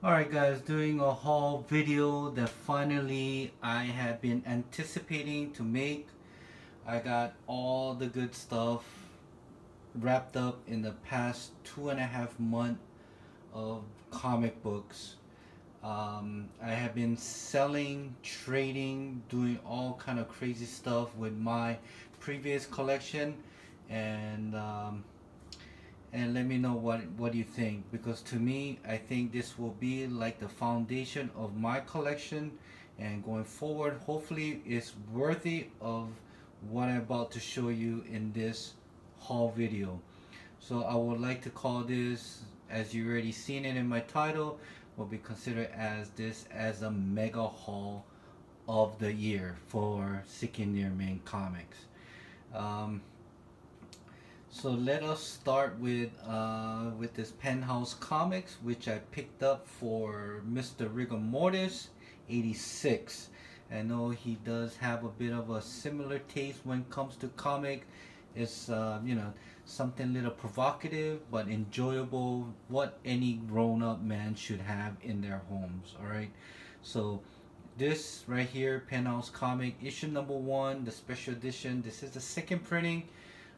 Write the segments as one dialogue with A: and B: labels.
A: Alright guys, doing a haul video that finally I have been anticipating to make. I got all the good stuff wrapped up in the past 2.5 months of comic books. I have been selling, trading, doing all kind of crazy stuff with my previous collection, and let me know what you think, because to me I think this will be like the foundation of my collection, and going forward hopefully it's worthy of what I'm about to show you in this haul video. So I would like to call this, as you already seen it in my title, will be considered as this as a mega haul of the year for Seeking Near Main Comics. um, so let us start with this Penthouse Comics, which I picked up for Mr. Rigor Mortis 86. I know he does have a bit of a similar taste when it comes to comic. It's something a little provocative but enjoyable, what any grown-up man should have in their homes. All right, so this right here, Penthouse Comic issue number 1, the special edition. This is the second printing.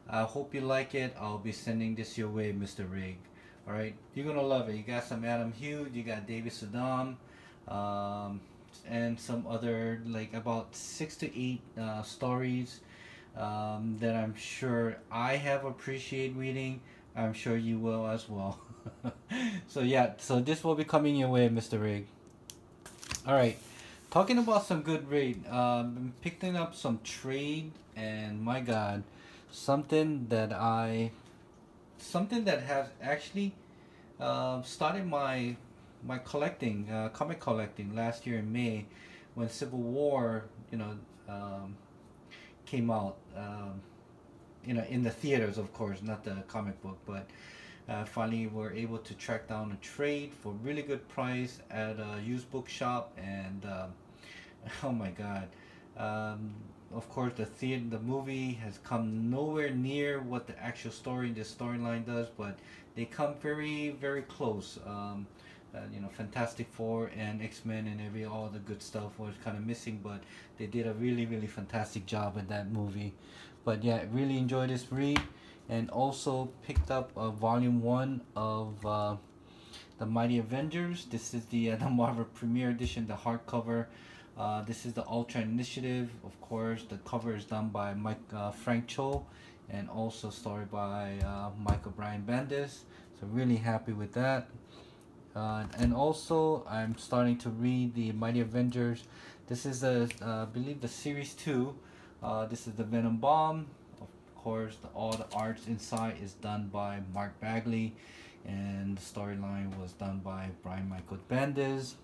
A: I hope you like it. I'll be sending this your way, Mr. Rig. Alright, you're gonna love it. You got some Adam Hughes, you got David Saddam, and some other, like about 6 to 8 stories that I'm sure I have appreciated reading. I'm sure you will as well. So yeah, so this will be coming your way, Mr. Rig. Alright, talking about some good read, I'm picking up some trade, and my god, something that has actually started my collecting, comic collecting last year in May, when Civil War came out, in the theaters, of course, not the comic book. But finally were able to track down a trade for really good price at a used book shop, and oh my god, of course the movie has come nowhere near what the actual storyline does, but they come very very close. Fantastic Four and XMen and all the good stuff was kind of missing, but they did a really really fantastic job in that movie. But yeah, really enjoyed this read, and also picked up volume 1 of the Mighty Avengers. This is the Marvel Premiere Edition, the hardcover. This is the Ultra Initiative. Of course, the cover is done by Frank Cho, and also story by Michael Brian Bendis. So really happy with that. And also, I'm starting to read the Mighty Avengers. This is I believe the series 2. This is the Venom Bomb. Of course, all the arts inside is done by Mark Bagley, and the storyline was done by Brian Michael Bendis.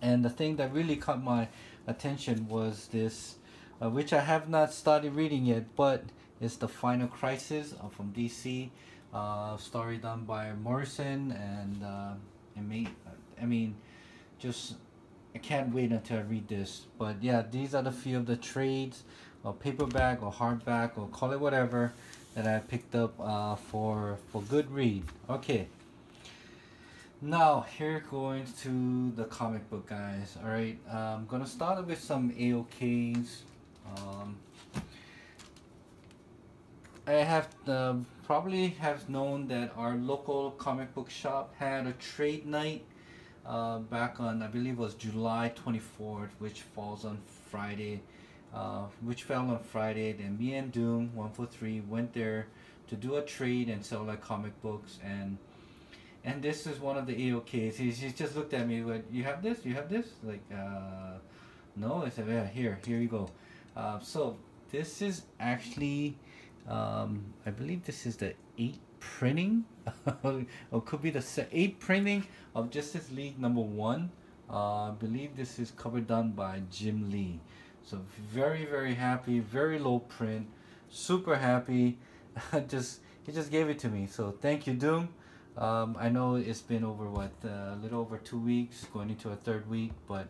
A: And the thing that really caught my attention was this, which I have not started reading yet, but it's the Final Crisis from DC. Story done by Morrison, and I mean, just I can't wait until I read this. But yeah, these are the few of the trades, or paperback or hardback, or call it whatever, that I picked up for good read. Okay. Now here going to the comic book, guys. All right, I'm gonna start with some AOKs. I have probably have known that our local comic book shop had a trade night back on, I believe it was July 24th, which falls on Friday, which fell on Friday. Then me and Doom143 went there to do a trade and sell like comic books, and this is one of the AOKs. He just looked at me like, you have this? You have this? Like, no. I said, yeah, here you go. So this is actually, I believe this is the 8th printing, or could be the 8th printing of Justice League number 1. I believe this is cover done by Jim Lee. So very very happy, very low print, super happy. He just gave it to me, so thank you, Doom. I know it's been over a little over 2 weeks, going into a 3rd week, but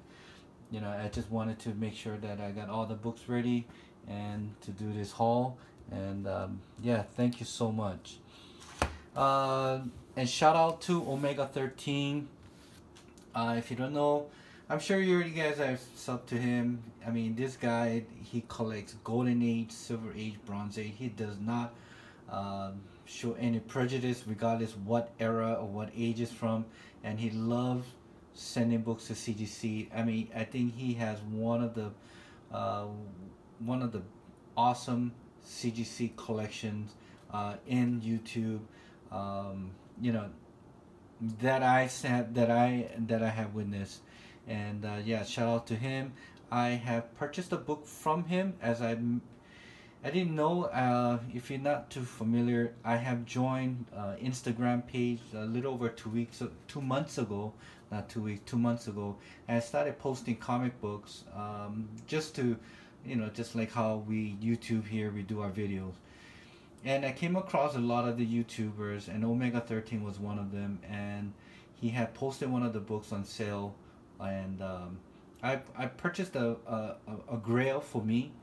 A: I just wanted to make sure that I got all the books ready and to do this haul. And yeah, thank you so much. And shout out to Omega 13. If you don't know, I'm sure you guys have subbed to him. I mean, this guy, he collects Golden Age, Silver Age, Bronze Age. He does not show any prejudice regardless what era or what age is from, and he loves sending books to CGC. I mean, I think he has uh, one of the awesome CGC collections in YouTube. You know, that I have witnessed, and yeah, shout out to him. I have purchased a book from him, as I didn't know, if you're not too familiar, I have joined Instagram page a little over 2 months ago, not 2 weeks, 2 months ago, and I started posting comic books, just to, just like how we YouTube here, we do our videos. And I came across a lot of the YouTubers, and Omega13 was one of them, and he had posted one of the books on sale, and I purchased a Grail for me,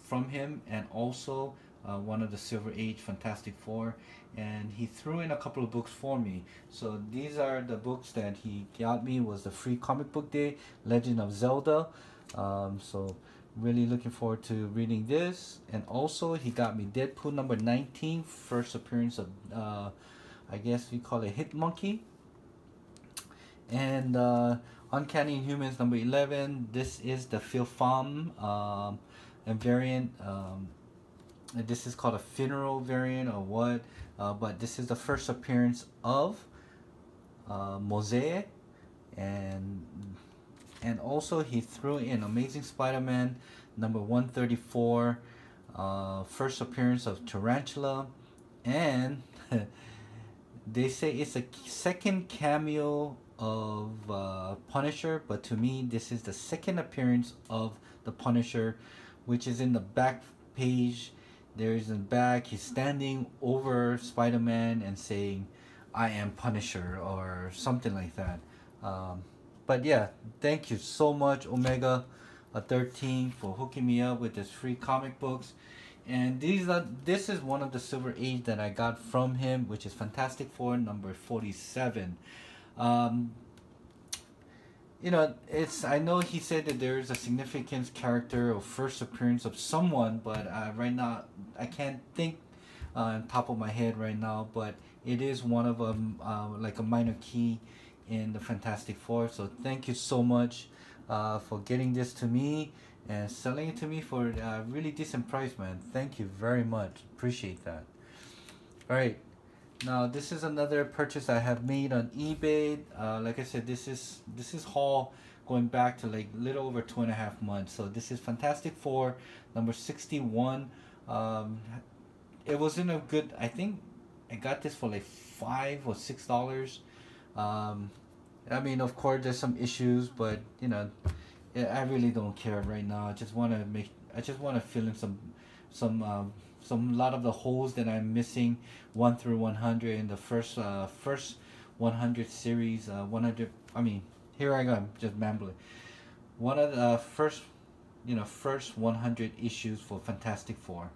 A: from him, and also one of the Silver Age Fantastic Four, and he threw in a couple of books for me. So these are the books that he got me. Was the free comic book day, Legend of Zelda. So really looking forward to reading this. And also he got me Deadpool number 19, first appearance of I guess we call it Hit Monkey. And Uncanny Inhumans number 11. This is the Phil Pham and variant. And this is called a funeral variant or what, but this is the first appearance of Mosaic, and also he threw in Amazing Spider-Man number 134, first appearance of Tarantula, and they say it's a second cameo of Punisher, but to me this is the second appearance of the Punisher, which is in the back page. There is in the back, he's standing over Spider-Man and saying, "I am Punisher," or something like that. But yeah, thank you so much, Omega13, for hooking me up with this free comic books. And this is one of the Silver Age that I got from him, which is Fantastic Four number 47. I know he said that there is a significant character or first appearance of someone, but right now I can't think on top of my head right now, but it is one of them, like a minor key in the Fantastic Four. So thank you so much for getting this to me and selling it to me for a really decent price, man. Thank you very much. Appreciate that. Alright. Now this is another purchase I have made on eBay. Like I said, this is haul going back to like little over 2.5 months. So this is Fantastic Four number 61. It was in a good. I think I got this for like $5 or $6. I mean, of course, there's some issues, but I really don't care right now. I just want to fill in some lot of the holes that I'm missing, 1 through 100 in the first 100 series. 100. I mean, here I go. I'm just mumbling. One of the first 100 issues for Fantastic Four.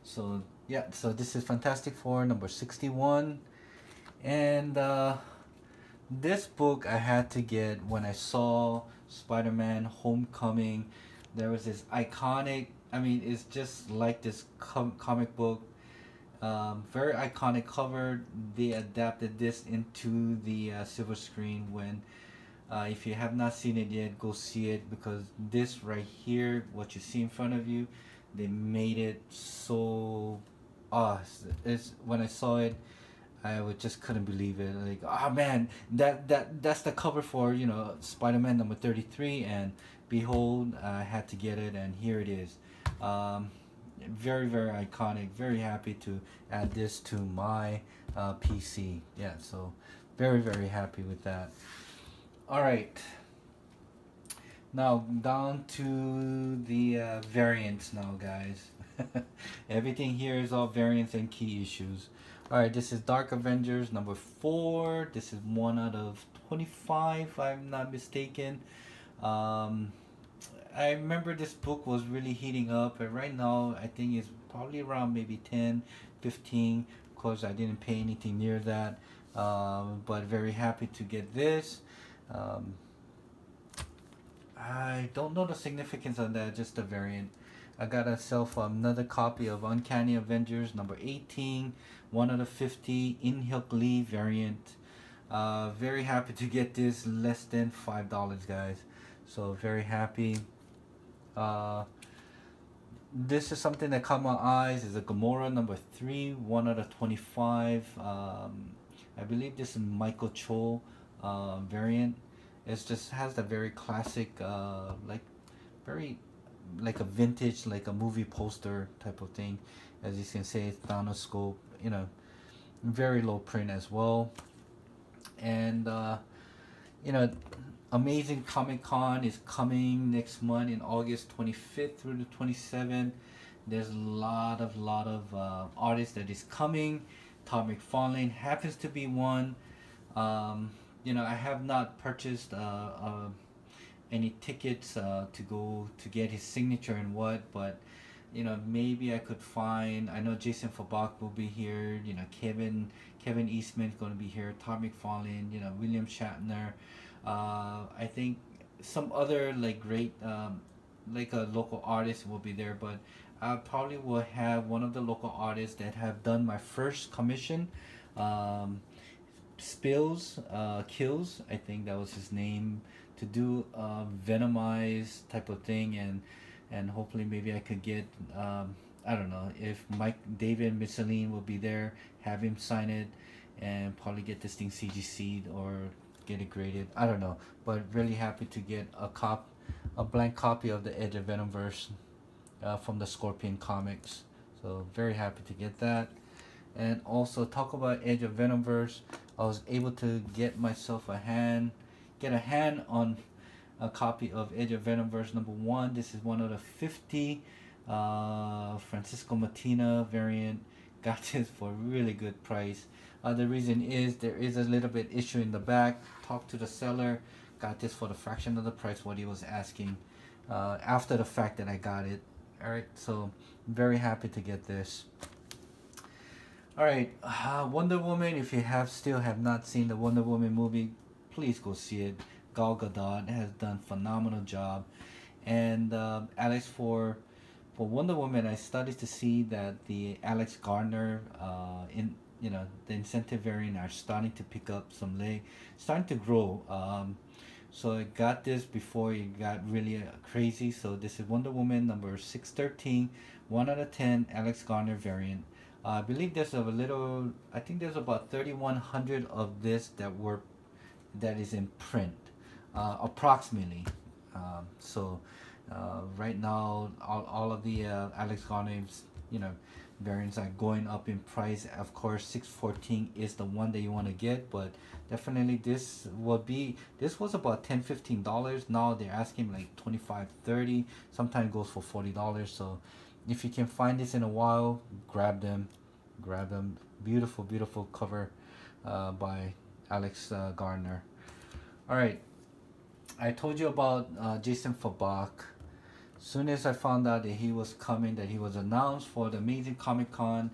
A: So yeah, so this is Fantastic Four number 61, and this book I had to get when I saw Spider-Man Homecoming. There was this iconic. I mean, it's just like this comic book. Very iconic cover. They adapted this into the silver screen. When, if you have not seen it yet, go see it, because this right here, what you see in front of you, they made it so. It's when I saw it, I just couldn't believe it. Like, oh man, that's the cover for Spider-Man number 33, and behold, I had to get it, and here it is. Very, very iconic. Very happy to add this to my PC. Yeah, so very, very happy with that. All right, now down to the variants now, guys. Everything here is all variants and key issues. All right, this is Dark Avengers number 4. This is 1 out of 25, if I'm not mistaken. I remember this book was really heating up, and right now I think it's probably around maybe 10, 15. Of course, I didn't pay anything near that. but very happy to get this. um, I don't know the significance of that, just a variant. I got myself another copy of Uncanny Avengers number 18, 1 out of 50, In-Hyuk Lee variant. Very happy to get this, less than $5, guys. So very happy. Uh, this is something that caught my eyes. Is a Gamora number 3, 1 out of 25. I believe this is Michael Cho variant. It just has the very classic, like very like a vintage, like a movie poster type of thing. As you can see, it's Thanoscope, you know, very low print as well. And you know, Amazing Comic Con is coming next month in August 25th through the 27th. There's a lot of artists that is coming. Todd McFarlane happens to be one. You know, I have not purchased any tickets to go to get his signature and what, but you know, maybe I could find. I know Jason Fabak will be here. You know, Kevin Eastman's going to be here. Todd McFarlane. You know, William Shatner. I think some other like great like a local artist will be there, but I probably will have one of the local artists that have done my first commission. Kills, I think that was his name, to do a Venomized type of thing, and hopefully maybe I could get I don't know if David Michelin will be there, have him sign it, and probably get this thing CGC'd or get it graded. I don't know, but really happy to get a blank copy of the Edge of Venomverse from the Scorpion Comics. So very happy to get that. And also talk about Edge of Venomverse. I was able to get myself a hand on a copy of Edge of Venomverse number 1. This is 1 out of 50. Francisco Matina variant. Got this for a really good price. The reason is there is a little bit issue in the back. Talked to the seller. Got this for the fraction of the price what he was asking. After the fact that I got it. Alright, so very happy to get this. Alright, Wonder Woman. If you still have not seen the Wonder Woman movie, please go see it. Gal Gadot has done phenomenal job. And Alex, for Wonder Woman, I started to see that the Alex Garner the incentive variant are starting to pick up some leg, starting to grow. So I got this before it got really crazy. So this is Wonder Woman number 613, 1 out of 10, Alex Garner variant. I believe there's I think there's about 3,100 of this that is in print, approximately. So right now, all of the Alex Garner's, variants are going up in price. Of course, 614 is the one that you want to get, but definitely this was about $10-15. Now they're asking like $25-30. Sometimes goes for $40. So if you can find this in a while, grab them. Beautiful cover by Alex Garner. All right, I told you about Jason Fabak. Soon as I found out that he was coming, that he was announced for the Amazing Comic Con,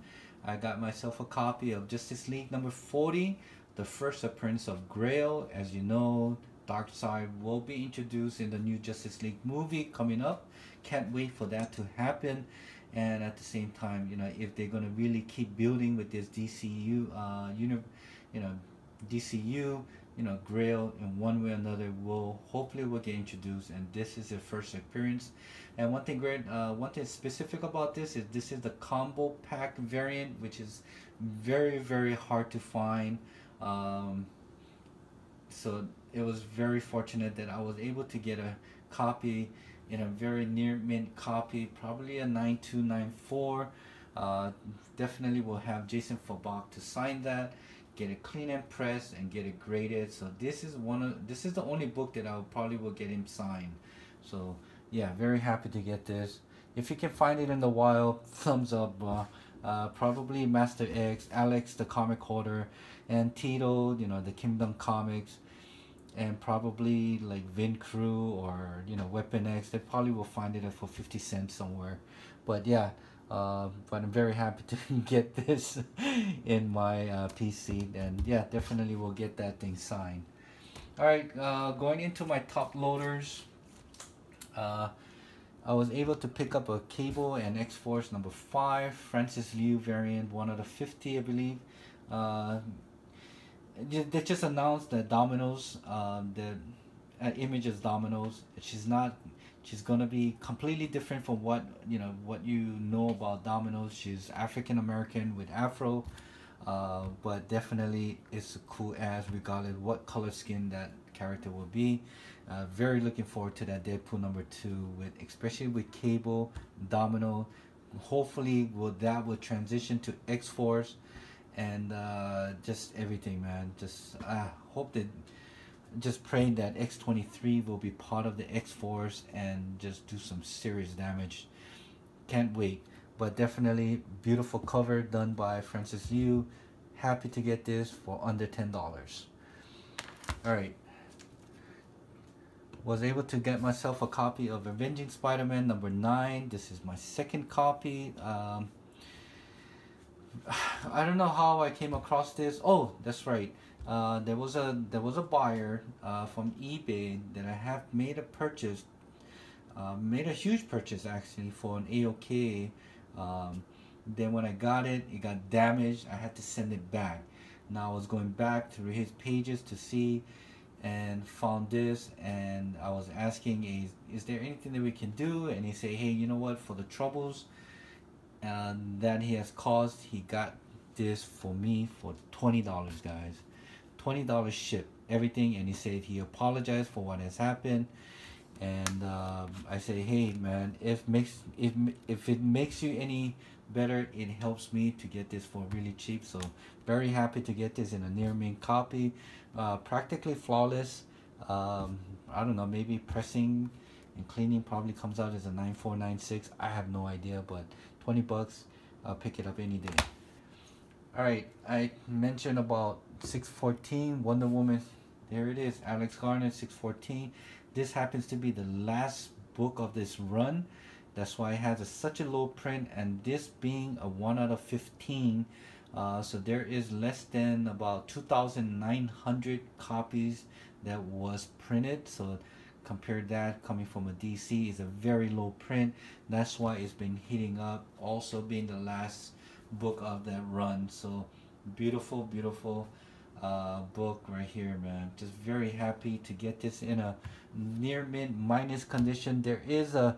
A: I got myself a copy of Justice League number 40, the first appearance of Grail. As you know, Darkseid will be introduced in the new Justice League movie coming up. Can't wait for that to happen. And at the same time, if they're gonna really keep building with this DCU, DCU, Grail in one way or another will get introduced, and this is their first appearance. And one thing specific about this is the combo pack variant, which is very hard to find. So it was very fortunate that I was able to get a copy in a very near mint copy, probably a 9294. Definitely will have Jason Fabak to sign that, get it clean and pressed, and get it graded. So this is the only book that I probably will get him signed. So yeah, very happy to get this. If you can find it in the wild, thumbs up. Probably Master X, Alex the comic holder, and Tito, the Kingdom Comics, and probably like Vin Crew or Weapon X. They probably will find it for 50 cents somewhere. But yeah, but I'm very happy to get this in my PC, and yeah, definitely will get that thing signed. All right, going into my top loaders. I was able to pick up a Cable and XForce number 5, Francis Liu variant, 1 out of 50, I believe. Uh, they just announced that Domino's, the Images Domino's, she's gonna be completely different from what you know about Domino's. She's African American with Afro, but definitely it's a cool ass regardless what color skin that character will be. Very looking forward to that Deadpool number 2 with, especially with Cable, Domino. Hopefully will transition to X-Force and just everything, man. Just hope that, just praying that X-23 will be part of the X-Force and just do some serious damage. Can't wait. But definitely beautiful cover done by Francis Liu. Happy to get this for under $10. Alright. Was able to get myself a copy of Avenging Spider-Man number 9. This is my second copy. I don't know how I came across this. Oh, that's right. There was a buyer from eBay that I have made a purchase, made a huge purchase actually for an AAOK. Then when I got it, it got damaged. I had to send it back. Now I was going back through his pages to see, and found this, and I was asking, is there anything that we can do? And he said, hey, you know what, for the troubles that he has caused, he got this for me for $20, guys. $20 ship everything. And he said he apologized for what has happened, and I say, hey man, if it makes you any better, it helps me to get this for really cheap. So very happy to get this in a near mint copy. Practically flawless. I don't know, maybe pressing and cleaning probably comes out as a 9496. I have no idea, but $20, I'll pick it up any day. Alright, I mentioned about 614 Wonder Woman. There it is, Alex Garner, 614. This happens to be the last book of this run. That's why it has such a low print, and this being a 1 out of 15, so there is less than about 2,900 copies that was printed. So compare that, coming from a DC, is a very low print. That's why it's been heating up, also being the last book of that run. So beautiful book right here, man. Just very happy to get this in a near mint minus condition. There is a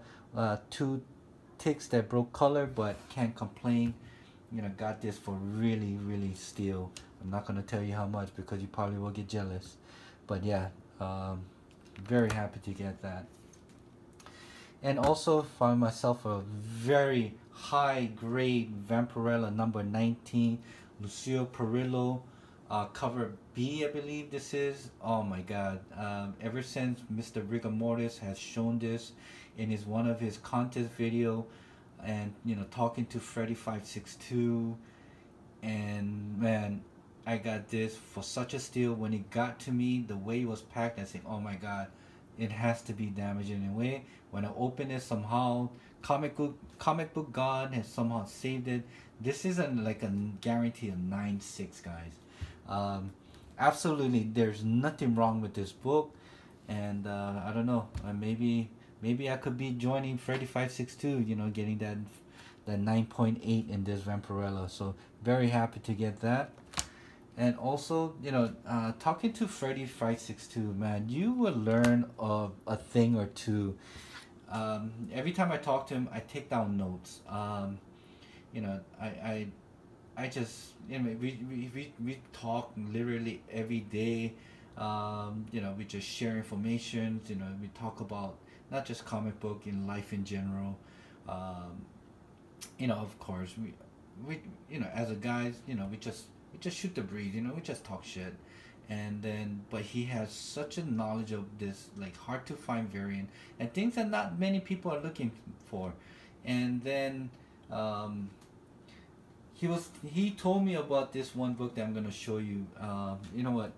A: 2 ticks that broke color, but can't complain. Got this for really steal. I'm not gonna tell you how much because you probably will get jealous, but yeah, very happy to get that. And also found myself a very high grade Vampirella number 19, Lucio Perillo, cover B, I believe this is. Oh my god, ever since Mr. Rigor Mortis has shown this in one of his contest video, and talking to Freddy562, and man, I got this for such a steal. When it got to me, the way it was packed, I said, oh my god, it has to be damaged in a way. When I opened it, somehow comic book god has somehow saved it. This isn't like a guarantee of 9.6, guys. Absolutely, there's nothing wrong with this book, and I don't know, maybe I could be joining Freddy562, getting that 9.8 in this Vampirella. So very happy to get that. And also, talking to Freddy562, man, you will learn a thing or two. Every time I talk to him, I take down notes. I just, we talk literally every day. We just share information. We talk about not just comic book, in life in general. Of course, we as a guys, we just shoot the breeze. We just talk shit. And then, but he has such a knowledge of this like hard to find variant and things that not many people are looking for. And then he told me about this one book that I'm gonna show you. You know what?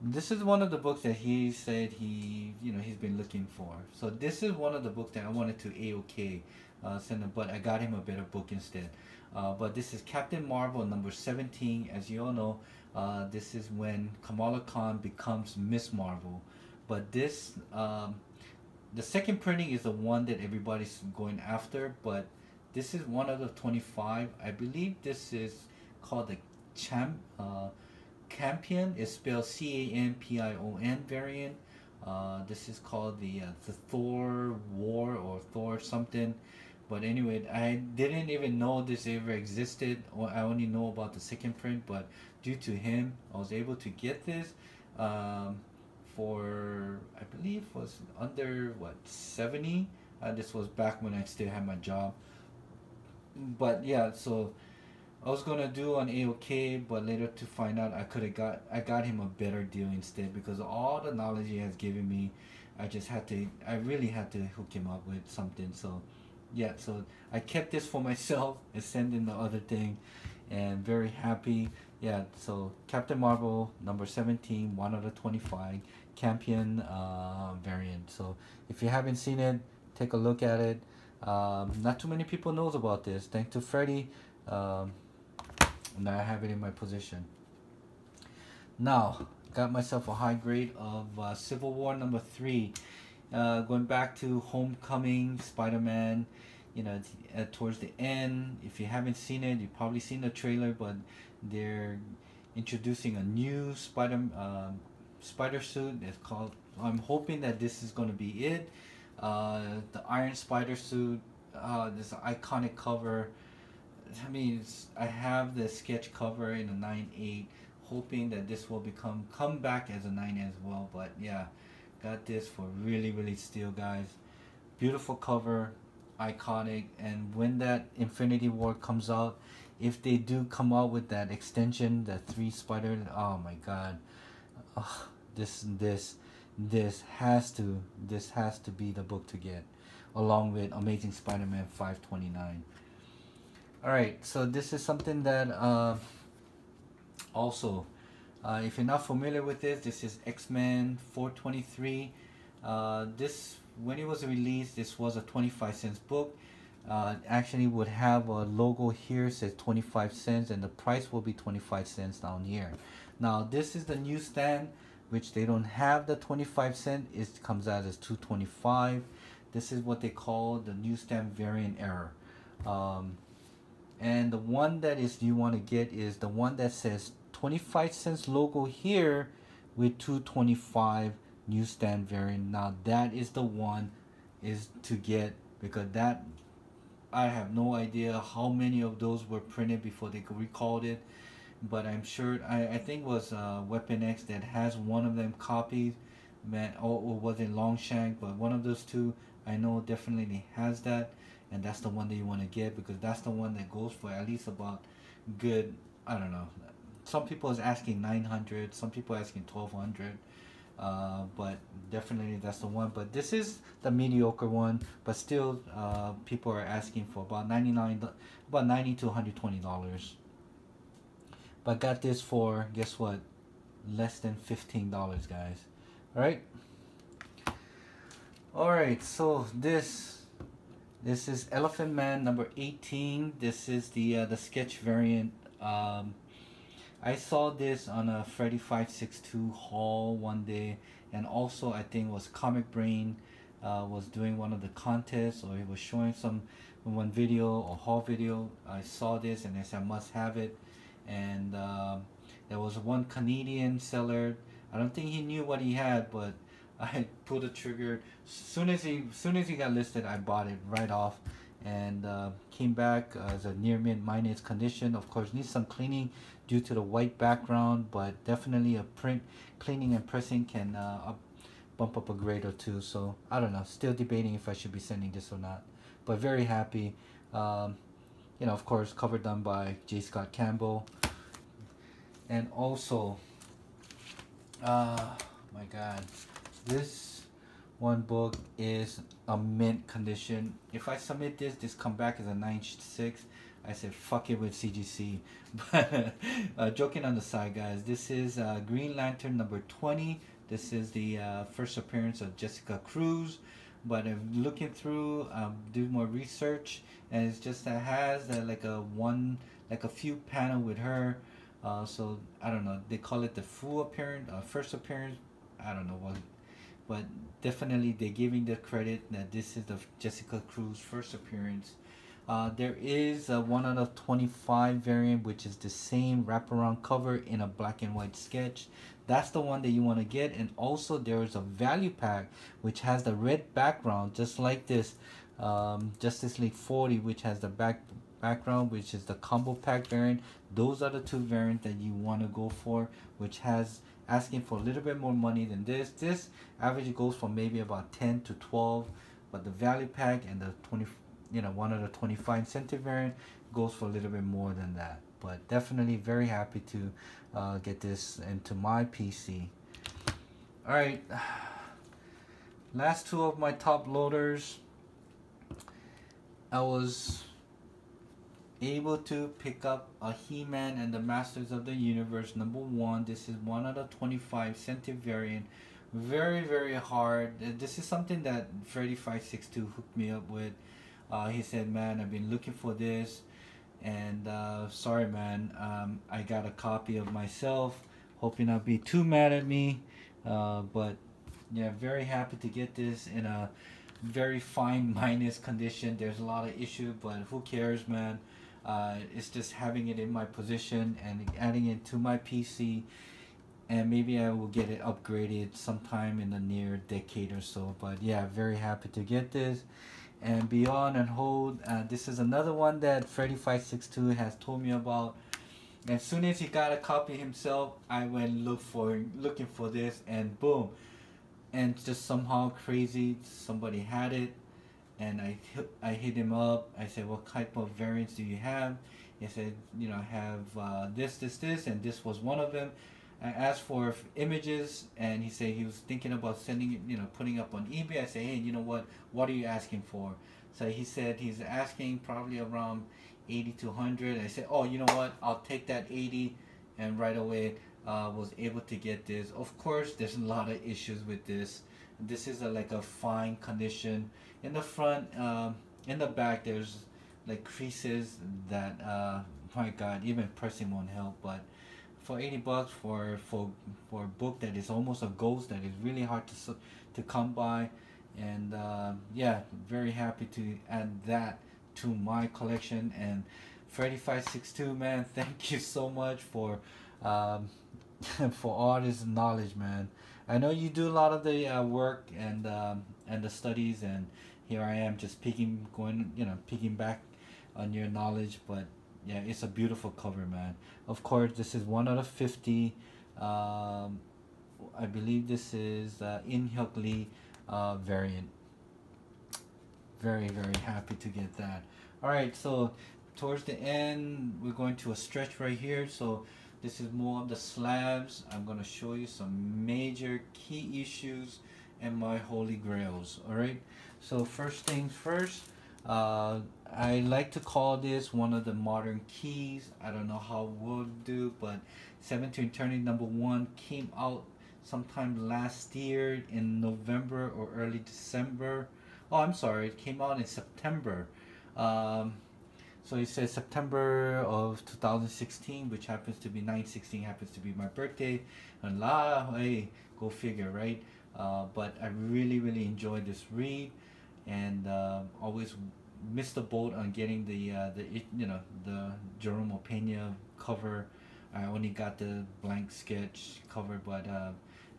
A: This is one of the books that he said he's been looking for. So this is one of the books that I wanted to AOK send him, but I got him a better book instead. But this is Captain Marvel number 17. As you all know, this is when Kamala Khan becomes Miss Marvel. But this, the second printing is the one that everybody's going after. But this is one of the 25. I believe this is called the Campion. Is spelled CAMPION variant. This is called the Thor War or Thor something. But anyway, I didn't even know this ever existed, or I only know about the second print. But due to him, I was able to get this for, I believe, was under what, 70. This was back when I still had my job. But yeah, so I was gonna do on AOK, but later to find out I got him a better deal instead, because of all the knowledge he has given me. I really had to hook him up with something. So yeah, so I kept this for myself and sent in the other thing, and very happy. Yeah, so Captain Marvel number 17, 1 out of 25, Campion variant. So if you haven't seen it, take a look at it. Not too many people knows about this. Thanks to Freddie. Now I have it in my possession. Now, got myself a high grade of Civil War number 3. Going back to Homecoming, Spider-Man, towards the end. If you haven't seen it, you've probably seen the trailer, but they're introducing a new spider suit. It's called. I'm hoping that this is going to be it. The Iron Spider suit. This iconic cover. I mean, I have the sketch cover in a 9/8, hoping that this will come back as a 9 as well. But yeah, got this for really steal, guys. Beautiful cover, iconic. And when that Infinity War comes out, if they do come out with that extension, that 3 spider, oh my god, this has to be the book to get, along with Amazing Spider-Man 529. Alright, so this is something that also, if you're not familiar with this is XMen 423. This, when it was released, this was a 25-cent book. Actually would have a logo here, says 25 cents, and the price will be 25 cents down here. Now this is the newsstand, which they don't have the 25 cent. It comes out as 2.25. This is what they call the newsstand variant error. And the one that is you want to get is the one that says 25 cents logo here with 2.25 newsstand variant. Now that is the one is to get, because that, I have no idea how many of those were printed before they recalled it, but I'm sure I think it was Weapon X that has one of them copies, man, or was it Longshank, but one of those two I know definitely has that. And that's the one that you want to get, because that's the one that goes for at least about good, I don't know, some people is asking 900, some people asking 1200, but definitely that's the one. But this is the mediocre one, but still people are asking for about $90 to $120. But got this for, guess what, less than $15, guys. Alright, so this is Elephant Man number 18. This is the sketch variant. I saw this on a Freddy 562 haul one day, and also I think it was Comic Brain was doing one of the contests, or he was showing one video or haul video. I saw this and I said I must have it. And there was one Canadian seller. I don't think he knew what he had, but I pulled the trigger. Soon as he got listed, I bought it right off, and came back as a near mint condition. Of course, needs some cleaning due to the white background, but definitely a print cleaning and pressing can bump up a grade or two. So I don't know. Still debating if I should be sending this or not, but very happy. Of course, cover done by J. Scott Campbell, and also, my God. This one book is a mint condition. If I submit this come back as a 9.6. I said fuck it with CGC. But joking on the side, guys, this is Green Lantern number 20. This is the first appearance of Jessica Cruz. But I'm looking through, do more research, and it's just that has like a few panel with her. So I don't know. They call it the full appearance, first appearance. I don't know what, but definitely they're giving the credit that this is the Jessica Cruz first appearance. There is a 1 out of 25 variant, which is the same wraparound cover in a black and white sketch. That's the one that you want to get. And also there is a value pack which has the red background, just like this Justice League 40, which has the background, which is the combo pack variant. Those are the two variants that you want to go for, which has asking for a little bit more money than this. This average goes from maybe about 10 to 12, but the value pack and the 1 out of 25 incentive variant goes for a little bit more than that. But definitely very happy to get this into my PC. Alright, last two of my top loaders. I was able to pick up a He-Man and the Masters of the Universe number 1. This is 1 out of 25 incentive variant. Very hard. This is something that Freddy562 hooked me up with. He said, man, I've been looking for this, and sorry man, I got a copy of myself. Hope you're not be too mad at me, but yeah, very happy to get this in a very fine minus condition. There's a lot of issue, but who cares, man. It's just having it in my position and adding it to my PC, and maybe I will get it upgraded sometime in the near decade or so. But yeah, very happy to get this. And Beyond and Hold, this is another one that Freddy562 has told me about. As soon as he got a copy himself, I went looking for this, and boom, and just somehow crazy, somebody had it, and I hit him up. I said, what type of variants do you have? He said, I have this, and this was one of them. I asked for images, and he said he was thinking about sending it, putting up on eBay. I say, hey, you know what are you asking for? So he said he's asking probably around 80 to 100. I said, oh, you know what, I'll take that 80, and right away was able to get this. Of course, there's a lot of issues with this. This is like a fine condition. In the front, in the back, there's like creases that, my God, even pressing won't help. But for 80 bucks for a book that is almost a ghost, that is really hard to come by, and yeah, very happy to add that to my collection. And Freddy562, man, thank you so much for for all this knowledge, man. I know you do a lot of the work and the studies, and here I am just picking back on your knowledge. But yeah, it's a beautiful cover, man. Of course, this is 1 out of 50. I believe this is In Hyuk Lee variant. Very happy to get that. Alright, so towards the end, we're going to a stretch right here. So this is more of the slabs. I'm going to show you some major key issues and my holy grails. Alright, so first things first, I like to call this one of the modern keys. I don't know how we'll do, but 7 to Eternity number 1 came out sometime last year in November or early December. Oh, I'm sorry, it came out in September. So it says September of 2016, which happens to be 9/16, happens to be my birthday. And hey, go figure, right? But I really enjoyed this read, and always missed the boat on getting the Jerome Opeña cover. I only got the blank sketch cover, but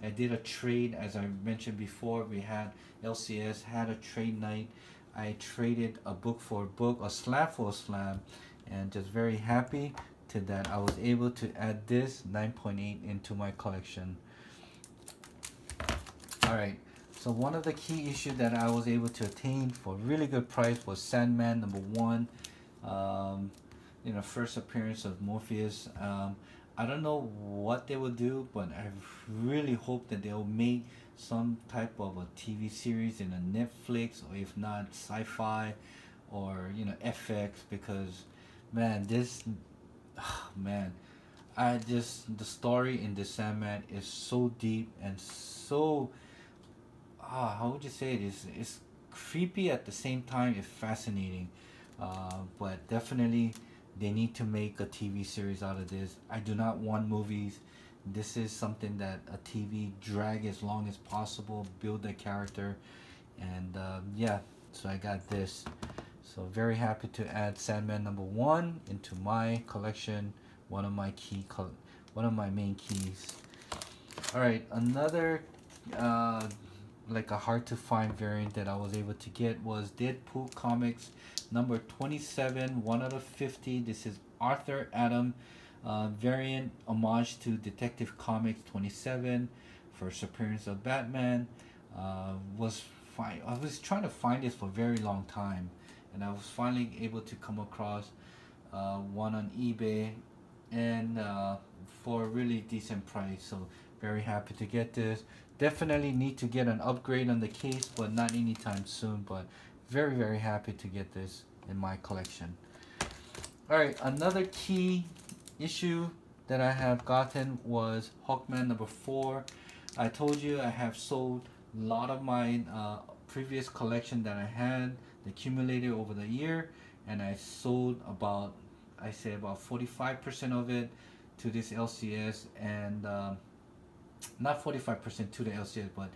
A: I did a trade, as I mentioned before. We had LCS had a trade night. I traded a book for a book, a slab for a slab, and just very happy to that I was able to add this 9.8 into my collection. Alright, so one of the key issues that I was able to attain for a really good price was Sandman number 1. First appearance of Morpheus. I don't know what they will do, but I really hope that they'll make some type of a TV series in a Netflix, or if not Sci-Fi or FX, because Man, this, man, the story in the Sandman is so deep and so, how would you say it is? It's creepy at the same time. It's fascinating, but definitely they need to make a TV series out of this. I do not want movies. This is something that a TV drag as long as possible, build a character, and yeah. So I got this. So very happy to add Sandman #1 into my collection. One of my one of my main keys. All right, another like a hard to find variant that I was able to get was Deadpool Comics number 27, 1 out of 50. This is Arthur Adam variant, homage to Detective Comics 27, first appearance of Batman. Was fine. I was trying to find this for a very long time, and I was finally able to come across one on eBay, and for a really decent price. So very happy to get this. Definitely need to get an upgrade on the case, but not anytime soon. But very happy to get this in my collection. All right, another key issue that I have gotten was Hawkman #4. I told you I have sold a lot of my previous collection that I had accumulated over the year, and I sold about, I say about 45% of it to this LCS, and not 45% to the LCS, but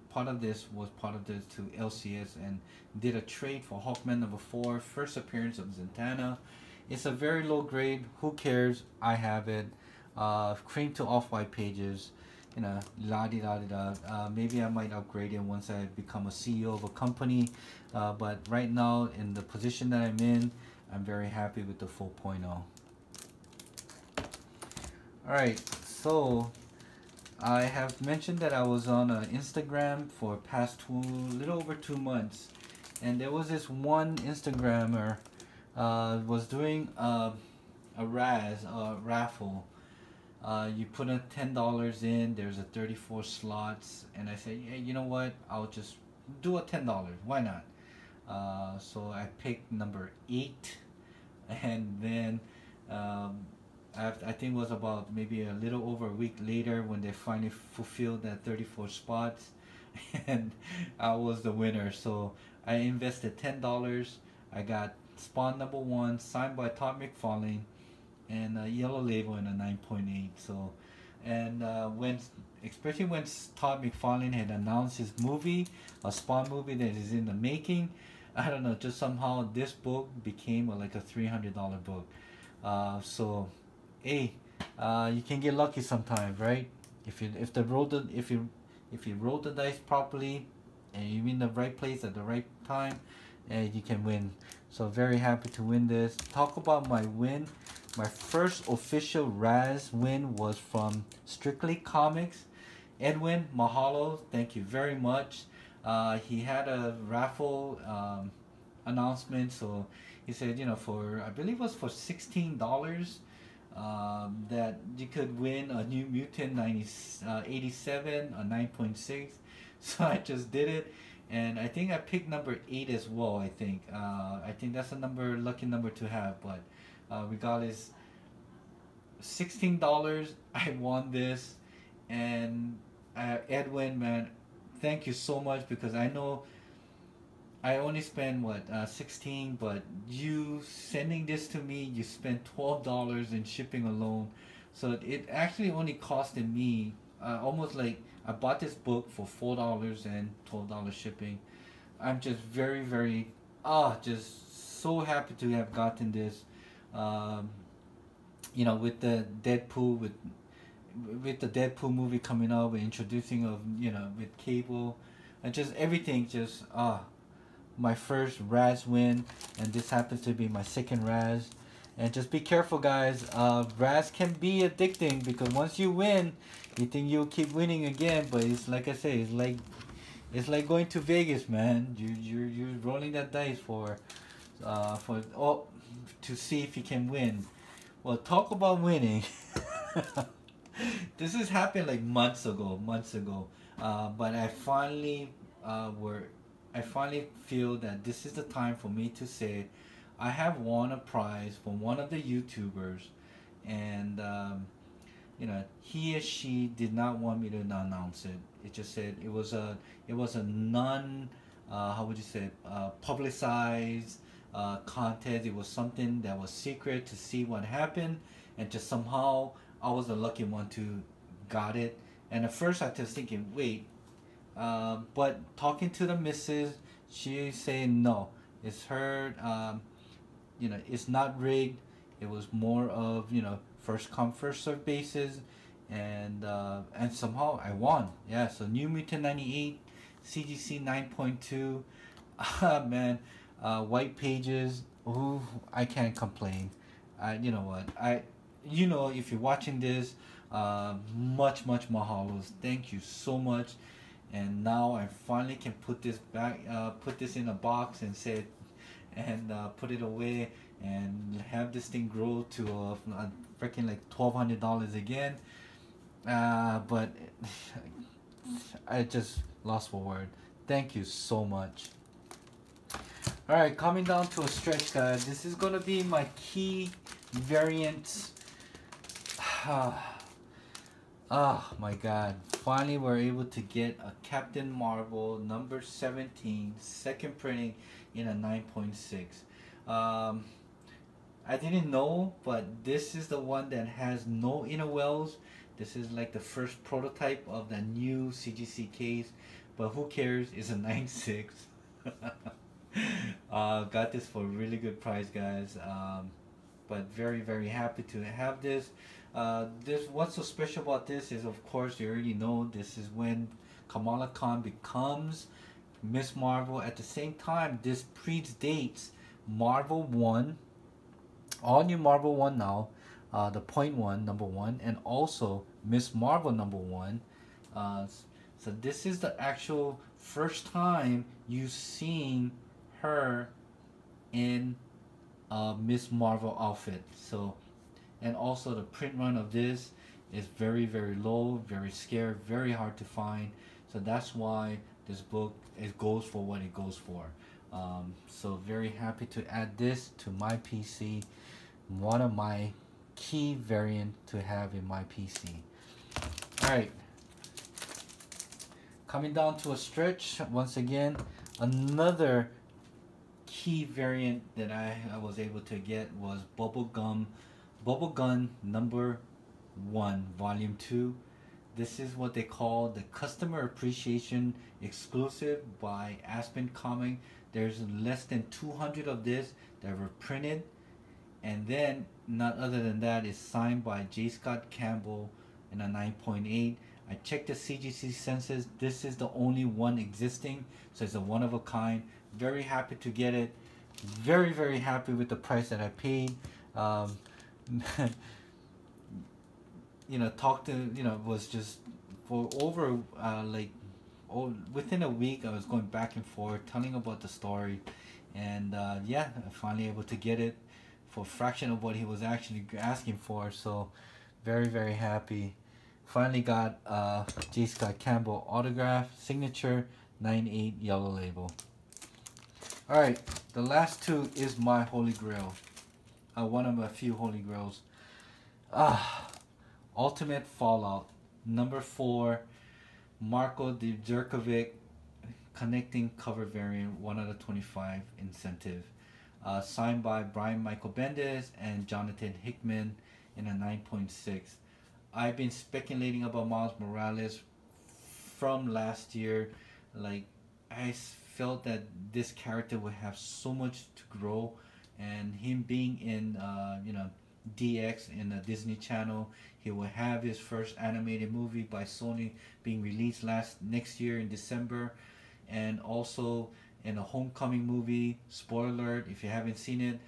A: part of this was part of this to LCS, and did a trade for Hawkman #4, first appearance of Zatanna. It's a very low grade. Who cares? I have it. Cream to off-white pages. You know, la di da di da. Maybe I might upgrade it once I become a CEO of a company. But right now, in the position that I'm in, I'm very happy with the 4.0. Alright, so I have mentioned that I was on Instagram for past little over 2 months, and there was this one Instagrammer was doing a raffle. You put in $10 in, there's a 34 slots, and I said, hey, you know what, I'll just do a $10, why not? So I picked number 8, and then I think it was about maybe a little over a week later when they finally fulfilled that 34 spots, and I was the winner. So I invested $10. I got Spawn #1 signed by Todd McFarlane, and a yellow label and a 9.8. So, and especially when Todd McFarlane had announced his movie, a Spawn movie that is in the making, I don't know, just somehow this book became like a $300 book. So, hey, you can get lucky sometimes, right? If you roll the dice properly, and you're in the right place at the right time, and you can win. So very happy to win this. Talk about my win. My first official Raz win was from Strictly Comics. Edwin Mahalo, thank you very much. He had a raffle announcement, so he said, you know, for, I believe it was for $16, that you could win a New Mutant 87, a 9.6. So I just did it, and I think I picked number 8 as well. I think that's a lucky number to have. But regardless, $16, I won this, and Edwin, man, thank you so much, because I know I only spent 16, but you sending this to me, you spent $12 in shipping alone. So it actually only costed me almost like, I bought this book for $4 and $12 shipping. I'm just very just so happy to have gotten this. You know, with the Deadpool, with the Deadpool movie coming up, with introducing of, you know, with Cable, and just everything, just my first Raz win, and this happens to be my second Raz. And just be careful, guys. Raz can be addicting, because once you win, you think you'll keep winning again. But it's like I say, it's like going to Vegas, man. You're rolling that dice to see if you can win. Well, talk about winning. This has happened like months ago. But I finally feel that this is the time for me to say, I have won a prize from one of the YouTubers, and he or she did not want me to announce it. It just said it was a non how would you say publicized contest. It was something that was secret to see what happened, and just somehow I was the lucky one to got it. And at first I was thinking, wait, but talking to the missus, she saying no, it's her. It's not rigged. It was more of first come first serve basis, and somehow I won. Yeah, so New Mutant 98, CGC 9.2. Man, white pages. Ooh, I can't complain. You know what? If you're watching this, much mahalos. Thank you so much. And now I finally can put this back, put this in a box and say, and put it away and have this thing grow to a freaking like $1,200 again. But I just lost for word. Thank you so much. Alright, coming down to a stretch, guys. This is gonna be my key variants. Oh my god. Finally we're able to get a Captain Marvel number 17 second printing in a 9.6. I didn't know, but this is the one that has no inner wells. This is like the first prototype of the new CGC case, but who cares? It's a 9.6. Got this for a really good price, guys. But very happy to have this. What's so special about this is, of course, you already know this is when Kamala Khan becomes Miss Marvel. At the same time, this predates Marvel 1, all new Marvel 1 now, the Point 1 number 1, and also Miss Marvel number 1. So this is the actual first time you've seen her in a Miss Marvel outfit. So, and also the print run of this is very low, very scarce, very hard to find. So that's why this book, it goes for what it goes for. So very happy to add this to my PC. One of my key variant to have in my PC. Alright, coming down to a stretch once again, another key variant that I was able to get was Bubblegum number 1 volume 2. This is what they call the customer appreciation exclusive by Aspen Comics. There's less than 200 of this that were printed, and then not other than that is signed by J. Scott Campbell in a 9.8. I checked the CGC census. This is the only one existing, so it's a one of a kind. Very happy to get it. Very happy with the price that I paid. Was just for over within a week I was going back and forth telling about the story, and yeah, I'm finally able to get it for a fraction of what he was actually asking for. So very happy. Finally got J. Scott Campbell autograph signature 9.8 yellow label. Alright, the last two is my holy grail. One of my few holy grails. Ultimate Fallout number 4, Marko Djurkovic connecting cover variant 1 out of 25 incentive. Signed by Brian Michael Bendis and Jonathan Hickman in a 9.6. I've been speculating about Miles Morales from last year. Like, I felt that this character would have so much to grow, and him being in DX in the Disney Channel, he will have his first animated movie by Sony being released next year in December, and also in a Homecoming movie. Spoiler alert if you haven't seen it,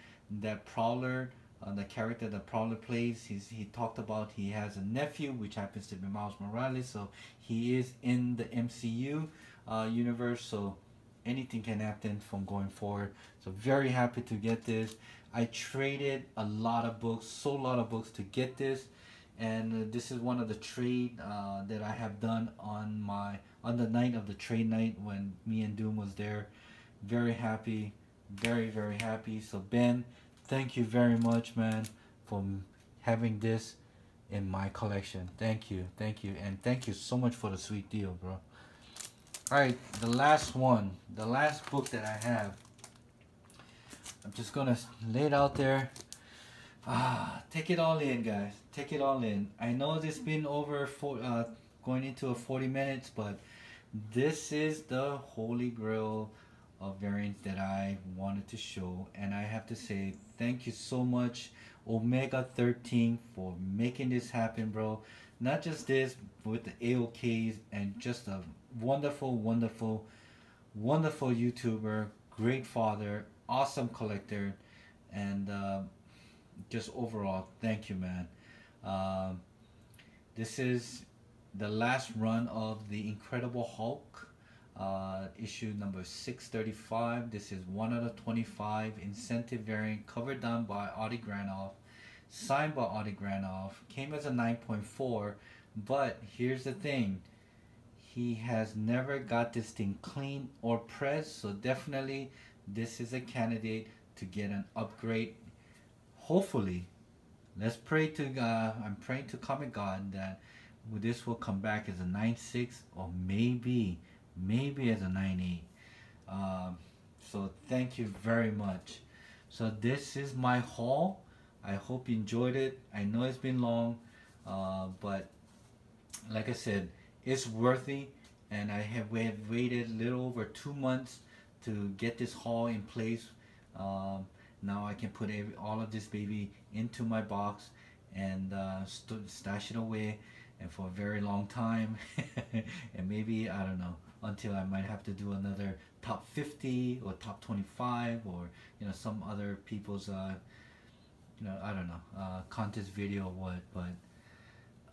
A: that Prowler, the character that Prowler plays, he talked about he has a nephew which happens to be Miles Morales, so he is in the MCU universe, so anything can happen from going forward. So very happy to get this. I traded a lot of books, sold a lot of books to get this, and this is one of the trade that I have done on the night of the trade night when me and Doom was there. Very happy very, very happy. So Ben, thank you very much, man, for having this in my collection. Thank you, and thank you so much for the sweet deal, bro. Alright, the last one, the last book that I have. I'm just gonna lay it out there. Take it all in, guys. Take it all in. I know this been over going into 40 minutes, but this is the holy grail of variants that I wanted to show, and I have to say thank you so much, OmegaXIII, for making this happen, bro. Not just this, but with the AAOKs, and just a wonderful, wonderful, wonderful YouTuber, great father, awesome collector, and just overall, thank you, man. This is the last run of the Incredible Hulk, issue number 635. This is 1 out of 25 incentive variant, covered down by Adi Granoff, signed by Adi Granoff. Came as a 9.4, but here's the thing. He has never got this thing clean or pressed, so definitely this is a candidate to get an upgrade. Hopefully, let's pray to God. I'm praying to Comic God that this will come back as a 9.6 or maybe as a 9.8. So thank you very much. So this is my haul. I hope you enjoyed it. I know it's been long, but like I said, it's worthy, and we have waited a little over 2 months to get this haul in place. Now I can put all of this baby into my box and stash it away, and for a very long time. And maybe, I don't know, until I might have to do another top 50 or top 25, or some other people's I don't know, contest video or what. But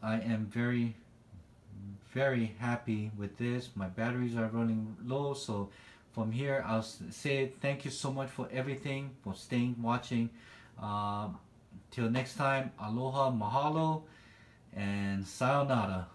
A: I am very, very happy with this. My batteries are running low, so from here I'll say thank you so much for everything, for staying watching. Till next time, aloha, mahalo, and sayonara.